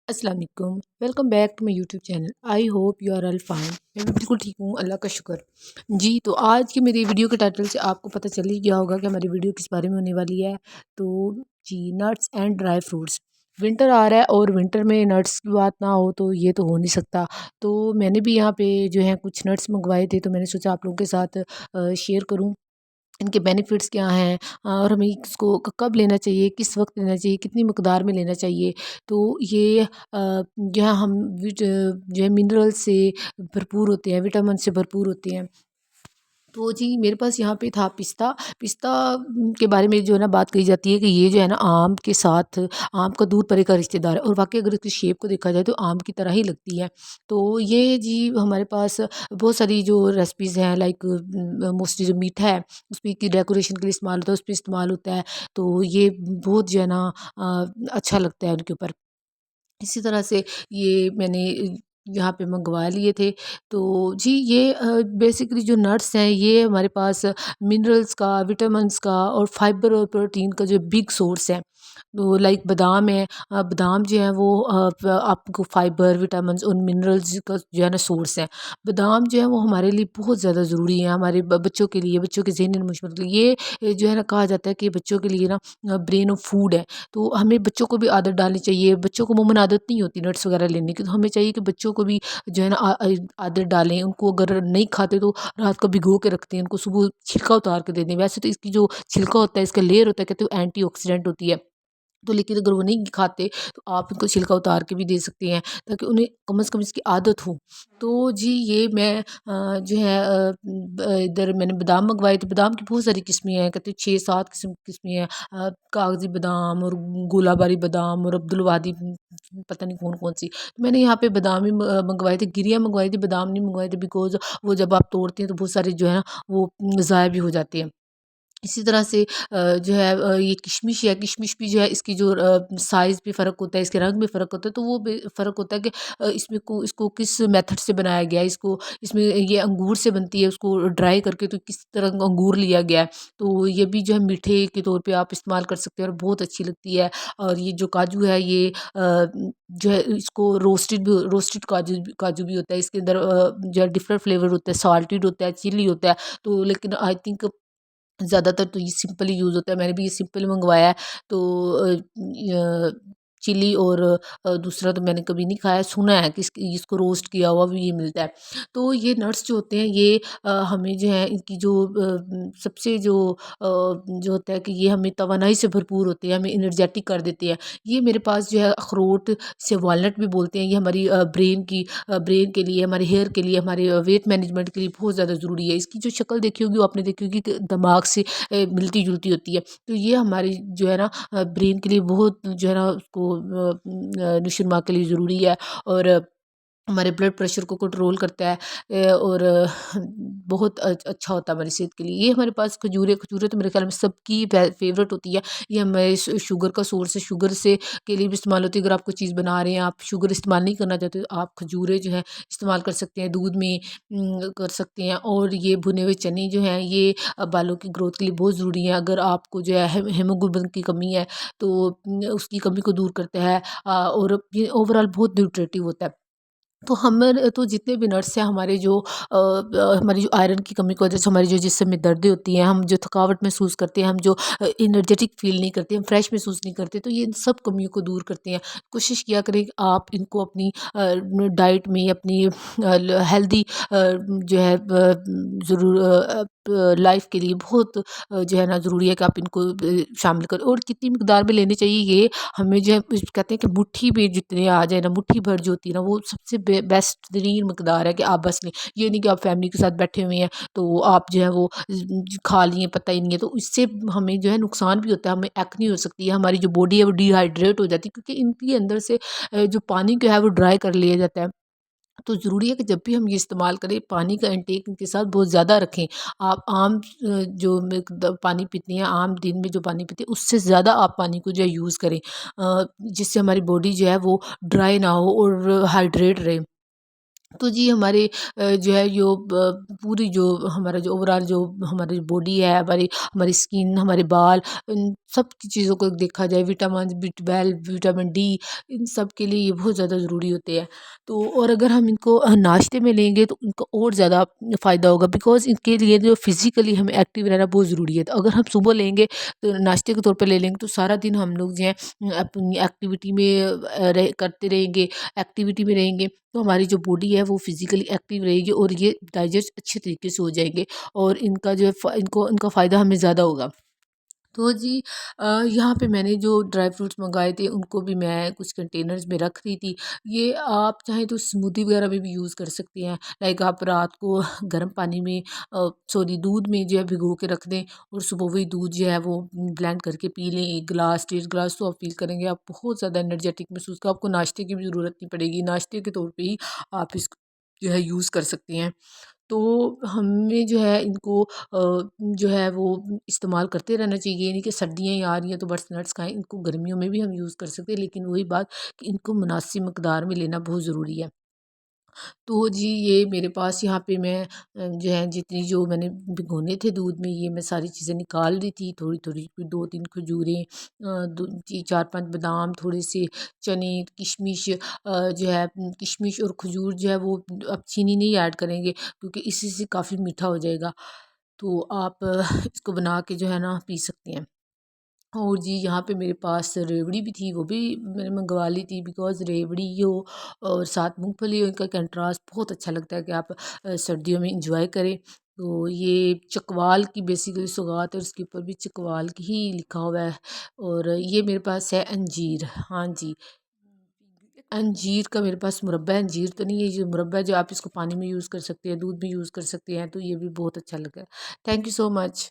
अस्सलाम वालेकुम। Welcome back to my YouTube channel. I hope you are all fine. मैं भी बिल्कुल ठीक हूँ, अल्लाह का शुक्र। जी, तो आज की मेरी वीडियो के टाइटल से आपको पता चल ही गया होगा कि हमारी वीडियो किस बारे में होने वाली है। तो जी, nuts and dry fruits. Winter आ रहा है और विंटर में नट्स की बात ना हो तो ये तो हो नहीं सकता। तो मैंने भी यहाँ पे जो है कुछ नट्स मंगवाए थे, तो मैंने सोचा आप लोगों के साथ शेयर करूँ इनके बेनिफिट्स क्या हैं, और हमें इसको कब लेना चाहिए, किस वक्त लेना चाहिए, कितनी मकदार में लेना चाहिए। तो ये जो है हम जो है मिनरल से भरपूर होते हैं, विटामिन से भरपूर होते हैं। तो जी, मेरे पास यहाँ पे था पिस्ता। पिस्ता के बारे में जो है ना बात कही जाती है कि ये जो है ना आम के साथ आम का दूध परे का रिश्तेदार है, और वाक़ई अगर इसकी शेप को देखा जाए तो आम की तरह ही लगती है। तो ये जी हमारे पास बहुत सारी जो रेसिपीज़ हैं, लाइक मोस्टली जो मीठा है उसमें की डेकोरेशन के लिए इस्तेमाल होता है, उसपे इस्तेमाल होता है। तो ये बहुत जो है ना अच्छा लगता है उनके ऊपर। इसी तरह से ये मैंने यहाँ पे मंगवा लिए थे। तो जी, ये बेसिकली जो नट्स हैं ये हमारे पास मिनरल्स का, विटामिन्स का और फाइबर और प्रोटीन का जो बिग सोर्स है। तो लाइक बादाम है, बादाम जो है वो आपको फाइबर, विटामिन्स और मिनरल्स का जो है ना सोर्स है। बादाम जो है वो हमारे लिए बहुत ज़्यादा ज़रूरी है, हमारे बच्चों के लिए, बच्चों के ज़हनी नशो के लिए। ये जो है ना कहा जाता है कि बच्चों के लिए ना ब्रेन ऑफ फूड है। तो हमें बच्चों को भी आदत डालनी चाहिए। बच्चों को अमूमन आदत नहीं होती नट्स वगैरह लेने की, तो हमें चाहिए कि बच्चों को भी जो है ना आदत डालें। उनको अगर नहीं खाते तो रात को भिगो के रखते हैं, उनको सुबह छिलका उतार के दे दें। वैसे तो इसकी जो छिलका होता है, इसका लेयर होता है, कहते हैं एंटीऑक्सीडेंट होती है। तो लेकिन अगर वो नहीं खाते तो आप उनको छिलका उतार के भी दे सकते हैं, ताकि उन्हें कम से कम इसकी आदत हो। तो जी, ये मैं जो है इधर मैंने बादाम मंगवाए थे। बादाम की बहुत सारी किस्में हैं, कहते हैं 6-7 किस्में हैं। कागज़ी बादाम और गोलाबारी बादाम और अब्दुल वादी पता नहीं कौन-कौन सी। तो मैंने यहाँ पे बादाम ही मंगवाए थे, गिरियाँ मंगवाई थी, बादाम नहीं मंगवाए थे, बिकॉज़ वो जब आप तोड़ते हैं तो बहुत सारे जो है ना वो ज़ाया भी हो जाते हैं। इसी तरह से जो है ये किशमिश है, किशमिश भी जो है इसकी जो साइज़ भी फ़र्क होता है, इसके रंग में फ़र्क होता है, तो वो भी फ़र्क होता है कि इसको किस मेथड से बनाया गया है। इसको इसमें ये अंगूर से बनती है, उसको ड्राई करके तो किस तरह का अंगूर लिया गया है। तो ये भी जो है मीठे के तौर पे आप इस्तेमाल कर सकते हैं और बहुत अच्छी लगती है। और ये जो काजू है ये जो है इसको रोस्टेड काजू भी होता है। इसके अंदर जो है डिफरेंट फ्लेवर होता है, साल्टेड होता है, चिली होता है। तो लेकिन आई थिंक ज़्यादातर तो ये सिंपल ही यूज़ होता है। मैंने भी ये सिंपल मंगवाया है। तो चिली और दूसरा तो मैंने कभी नहीं खाया, सुना है कि इसको रोस्ट किया हुआ भी ये मिलता है। तो ये नट्स जो होते हैं ये हमें जो है इनकी जो सबसे जो होता है कि ये हमें तवानाई से भरपूर होते हैं, हमें एनर्जेटिक कर देते हैं। ये मेरे पास जो है अखरोट से वॉलनट भी बोलते हैं, ये हमारी ब्रेन के लिए, हमारे हेयर के लिए, हमारे वेट मैनेजमेंट के लिए बहुत ज़्यादा ज़रूरी है। इसकी जो शक्ल देखी होगी वो आपने देखी होगी कि दिमाग से मिलती-जुलती होती है। तो ये हमारी जो है ना ब्रेन के लिए बहुत जो है ना उसको नशो-नुमा के लिए ज़रूरी है। और हमारे ब्लड प्रेशर को कंट्रोल करता है। और बहुत अच्छा होता है हमारी सेहत के लिए। ये हमारे पास खजूरें तो मेरे ख्याल में सबकी फेवरेट होती है। ये हमारे शुगर का सोर्स है, शुगर से के लिए भी इस्तेमाल होती है। अगर आप कोई चीज़ बना रहे हैं, आप शुगर इस्तेमाल नहीं करना चाहते, तो आप खजूरें जो है इस्तेमाल कर सकते हैं, दूध में कर सकते हैं। और ये भुने हुए चने जो हैं ये बालों की ग्रोथ के लिए बहुत ज़रूरी है। अगर आपको जो है हीमोग्लोबिन की कमी है तो उसकी कमी को दूर करता है। और ये ओवरऑल बहुत न्यूट्रिटिव होता है। तो हमारे तो जितने भी नट्स हैं हमारे जो हमारी जो आयरन की कमी की वजह से हमारी जो जिस्म में दर्दें होती हैं, हम जो थकावट महसूस करते हैं, हम जो एनर्जेटिक फ़ील नहीं करते, हम फ्रेश महसूस नहीं करते, तो ये इन सब कमियों को दूर करते हैं। कोशिश किया करें कि आप इनको अपनी डाइट में, अपनी हेल्दी जो है ज़रूर लाइफ के लिए बहुत जो है ना ज़रूरी है कि आप इनको शामिल करें। और कितनी मिकदार में लेनी चाहिए ये हमें जो है कहते हैं कि मुट्ठी में जितने आ जाए ना, मुट्ठी भर जो होती है ना, वो सबसे बेस्ट तरीन मकदार है कि आप बस लें। ये नहीं कि आप फैमिली के साथ बैठे हुए हैं तो आप जो है वो खा लिए, पता ही नहीं है। तो इससे हमें जो है नुकसान भी होता है, हमें एक्ने हो सकती है, हमारी जो बॉडी है वो डिहाइड्रेट हो जाती है, क्योंकि इनके अंदर से जो पानी जो है वो ड्राई कर लिया जाता है। तो ज़रूरी है कि जब भी हम ये इस्तेमाल करें, पानी का इंटेक इनके साथ बहुत ज़्यादा रखें। आप आम जो पानी पीते हैं, आम दिन में जो पानी पीते हैं, उससे ज़्यादा आप पानी को जो है यूज़ करें, जिससे हमारी बॉडी जो है वो ड्राई ना हो और हाइड्रेट रहे। तो जी हमारे जो है यो पूरी जो हमारा जो ओवरऑल जो हमारी बॉडी है, हमारी हमारी स्किन, हमारे बाल, इन सब की चीज़ों को देखा जाए, विटामिन बी 12, विटामिन डी, इन सब के लिए ये बहुत ज़्यादा ज़रूरी होते हैं। तो और अगर हम इनको नाश्ते में लेंगे तो उनको और ज़्यादा फ़ायदा होगा, बिकॉज़ इनके लिए जो फिज़िकली हमें एक्टिव रहना बहुत ज़रूरी है। तो अगर हम सुबह लेंगे तो नाश्ते के तौर पे ले लेंगे तो सारा दिन हम लोग जो है अपनी एक्टिविटी में रह करते रहेंगे, एक्टिविटी में रहेंगे, तो हमारी जो बॉडी है वो फिज़िकली एक्टिव रहेगी और ये डाइजेस्ट अच्छे तरीके से हो जाएँगे और इनका जो है इनको इनका फ़ायदा हमें ज़्यादा होगा। तो जी यहाँ पे मैंने जो ड्राई फ्रूट्स मंगाए थे उनको भी मैं कुछ कंटेनर्स में रख रही थी। ये आप चाहें तो स्मूदी वगैरह में भी यूज़ कर सकते हैं। लाइक आप रात को गर्म पानी में सॉरी दूध में जो है भिगो के रख दें और सुबह वही दूध जो है वो ब्लेंड करके पी लें 1 ग्लास, 1.5 ग्लास, तो आप फ़ील करेंगे आप बहुत ज़्यादा एनर्जेटिक महसूस आपको नाश्ते की भी ज़रूरत नहीं पड़ेगी। नाश्ते के तौर पे ही आप इसको जो है यूज़ कर सकते हैं। तो हमें जो है इनको जो है वो इस्तेमाल करते रहना चाहिए, यानी कि सर्दियाँ ही आ रही हैं तो बड्स नट्स खाएँ, इनको गर्मियों में भी हम यूज़ कर सकते हैं, लेकिन वही बात कि इनको मुनासिब मकदार में लेना बहुत ज़रूरी है। तो जी ये मेरे पास यहाँ पे मैं जो है जितनी जो मैंने भिगोने थे दूध में ये मैं सारी चीज़ें निकाल रही थी, थोड़ी-थोड़ी, कोई 2-3 खजूरें, दो जी 4-5 बादाम, थोड़े से चने, किशमिश, जो है किशमिश और खजूर जो है वो अब चीनी नहीं ऐड करेंगे क्योंकि इसी से काफ़ी मीठा हो जाएगा। तो आप इसको बना के जो है ना पी सकते हैं। और जी यहाँ पे मेरे पास रेवड़ी भी थी, वो भी मैंने मंगवा ली थी, बिकॉज़ रेवड़ी हो और साथ मूँगफली हो, इनका कंट्रास्ट बहुत अच्छा लगता है कि आप सर्दियों में एंजॉय करें। तो ये चकवाल की बेसिकली सौगात है, उसके ऊपर भी चकवाल की ही लिखा हुआ है। और ये मेरे पास है अंजीर, हाँ जी। अंजीर का मेरे पास मुरब्बा है, अंजीर तो नहीं है, ये जो मुरब्बा है जो आप इसको पानी में यूज़ कर सकते हैं, दूध भी यूज़ कर सकते हैं, तो ये भी बहुत अच्छा लगा। Thank you so much.